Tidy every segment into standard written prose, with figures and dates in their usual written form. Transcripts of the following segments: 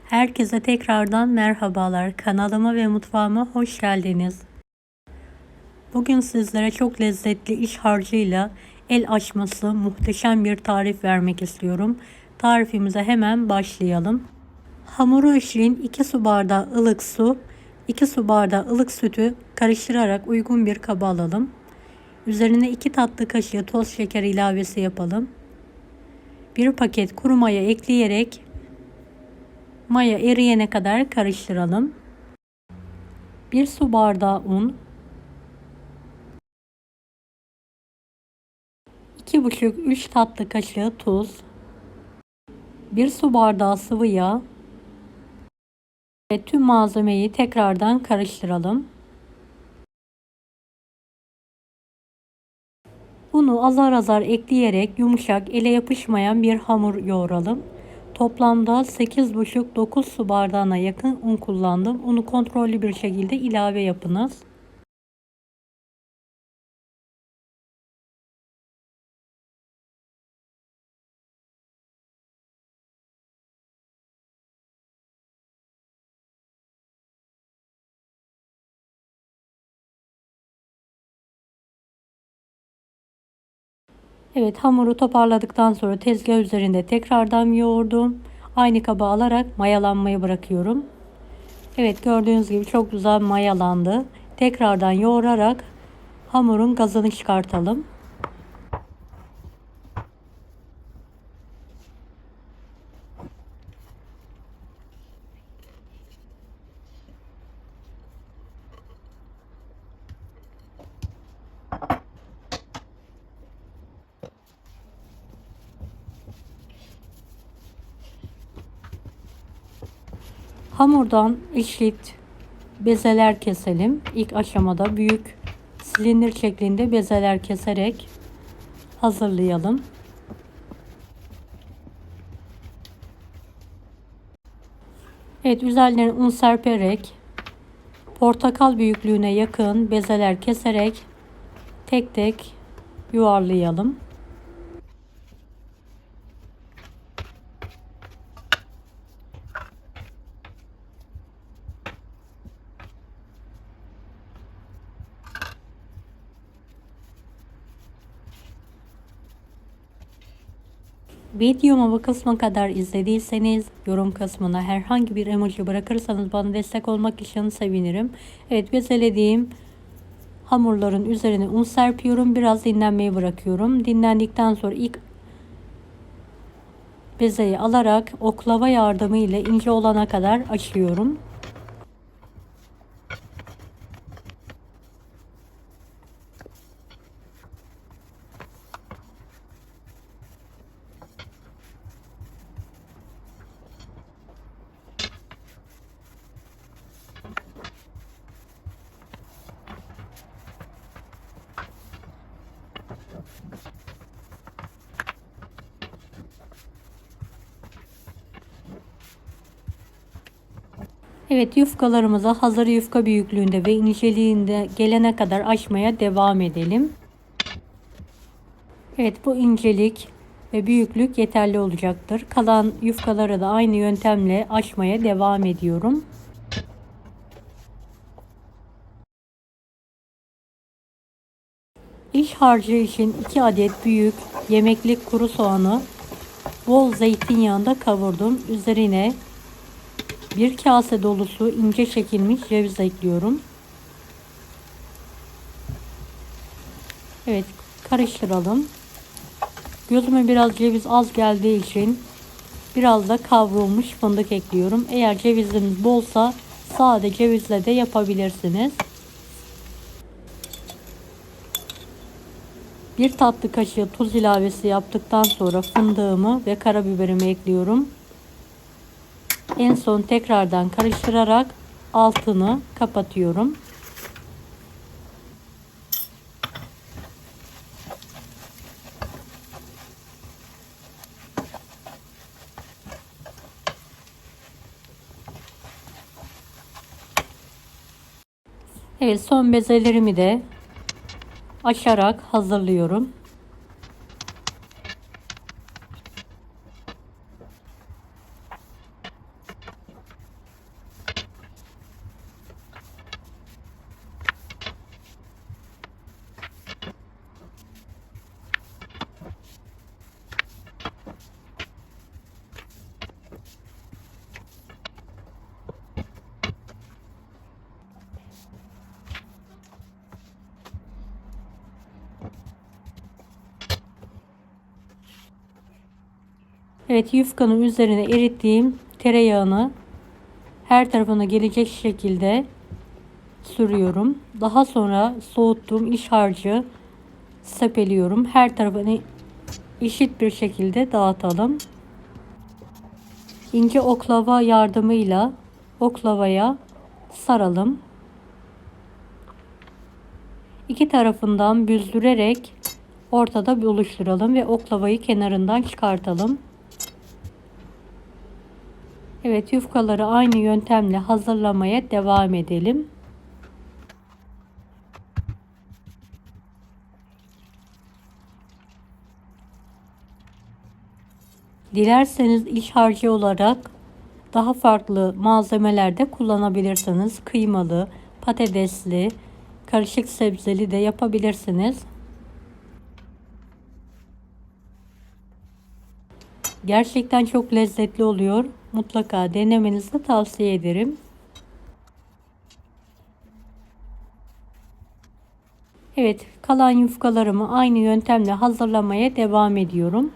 Herkese tekrardan merhabalar. Kanalıma ve mutfağıma hoş geldiniz. Bugün sizlere çok lezzetli iç harcıyla el açması muhteşem bir tarif vermek istiyorum. Tarifimize hemen başlayalım. Hamuru için 2 su bardağı ılık su, 2 su bardağı ılık sütü karıştırarak uygun bir kaba alalım. Üzerine 2 tatlı kaşığı toz şeker ilavesi yapalım. 1 paket kuru maya ekleyerek maya eriyene kadar karıştıralım. 1 su bardağı un, 2,5-3 tatlı kaşığı tuz, 1 su bardağı sıvı yağ ve tüm malzemeyi tekrardan karıştıralım. Unu azar azar ekleyerek yumuşak, ele yapışmayan bir hamur yoğuralım. Toplamda 8,5-9 su bardağına yakın un kullandım. Unu kontrollü bir şekilde ilave yapınız. Evet, hamuru toparladıktan sonra tezgah üzerinde tekrardan yoğurdum. Aynı kaba alarak mayalanmayı bırakıyorum. Evet, gördüğünüz gibi çok güzel mayalandı. Tekrardan yoğurarak hamurun gazını çıkartalım. Hamurdan eşit bezeler keselim. İlk aşamada büyük silindir şeklinde bezeler keserek hazırlayalım. Evet, üzerlerine un serperek portakal büyüklüğüne yakın bezeler keserek tek tek yuvarlayalım. Videomu bu kısma kadar izlediyseniz yorum kısmına herhangi bir emoji bırakırsanız bana destek olmak için sevinirim. Evet, bezelediğim hamurların üzerine un serpiyorum. Biraz dinlenmeye bırakıyorum. Dinlendikten sonra ilk bezeyi alarak oklava yardımı ile ince olana kadar açıyorum. Evet, yufkalarımızı hazır yufka büyüklüğünde ve inceliğinde gelene kadar açmaya devam edelim. Evet, bu incelik ve büyüklük yeterli olacaktır. Kalan yufkaları da aynı yöntemle açmaya devam ediyorum. İç harcı için 2 adet büyük yemeklik kuru soğanı bol zeytinyağında kavurdum. Üzerine 1 kase dolusu ince çekilmiş ceviz ekliyorum. Evet, karıştıralım. Gözüme biraz ceviz az geldiği için biraz da kavrulmuş fındık ekliyorum. Eğer ceviziniz bolsa sade cevizle de yapabilirsiniz. 1 tatlı kaşığı tuz ilavesi yaptıktan sonra fındığımı ve karabiberimi ekliyorum. En son tekrardan karıştırarak altını kapatıyorum. Evet, son bezelerimi de açarak hazırlıyorum. Evet, yufkanın üzerine erittiğim tereyağını her tarafına gelecek şekilde sürüyorum. Daha sonra soğuttuğum iç harcı sepeliyorum. Her tarafını eşit bir şekilde dağıtalım. İnce oklava yardımıyla oklavaya saralım. İki tarafından büzdürerek ortada buluşturalım ve oklavayı kenarından çıkartalım. Evet, yufkaları aynı yöntemle hazırlamaya devam edelim. Dilerseniz iç harcı olarak daha farklı malzemeler de kullanabilirsiniz. Kıymalı, patatesli, karışık sebzeli de yapabilirsiniz. Gerçekten çok lezzetli oluyor. Mutlaka denemenizi tavsiye ederim. Evet, kalan yufkalarımı aynı yöntemle hazırlamaya devam ediyorum.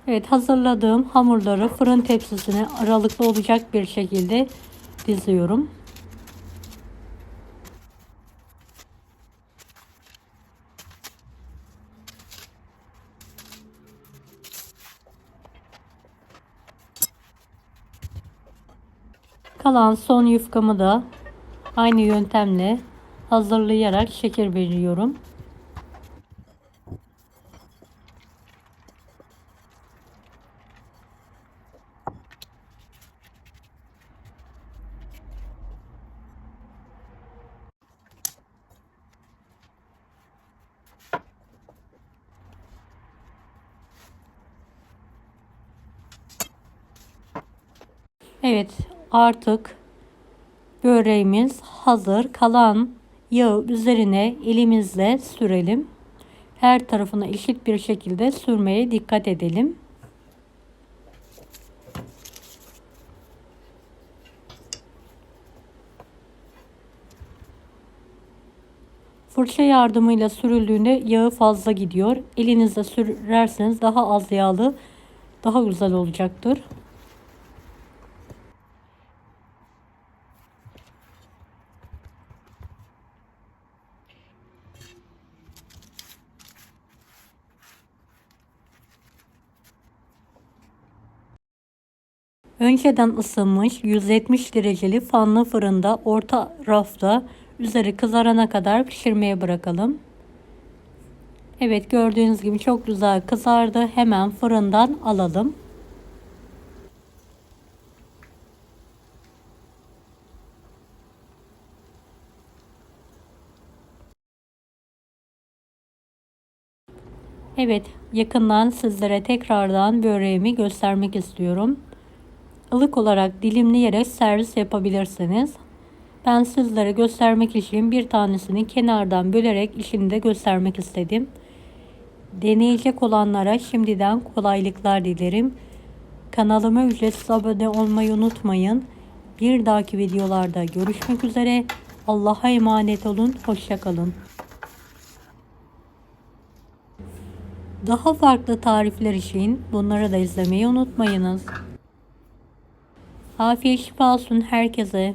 Evet, hazırladığım hamurları fırın tepsisine aralıklı olacak bir şekilde diziyorum. Kalan son yufkamı da aynı yöntemle hazırlayarak şekil veriyorum. Evet, artık böreğimiz hazır. Kalan yağı üzerine elimizle sürelim. Her tarafına eşit bir şekilde sürmeye dikkat edelim. Fırça yardımıyla sürüldüğünde yağı fazla gidiyor. Elinizle sürerseniz daha az yağlı, daha güzel olacaktır. Önceden ısınmış 170 dereceli fanlı fırında orta rafta üzeri kızarana kadar pişirmeye bırakalım. Evet, gördüğünüz gibi çok güzel kızardı. Hemen fırından alalım. Evet, yakından sizlere tekrardan böreğimi göstermek istiyorum. Ilık olarak dilimleyerek servis yapabilirsiniz. Ben sizlere göstermek için bir tanesini kenardan bölerek işini de göstermek istedim. Deneyecek olanlara şimdiden kolaylıklar dilerim. Kanalıma ücretsiz abone olmayı unutmayın. Bir dahaki videolarda görüşmek üzere. Allah'a emanet olun. Hoşça kalın. Daha farklı tarifler için bunları da izlemeyi unutmayınız. Afiyet şifa olsun herkese.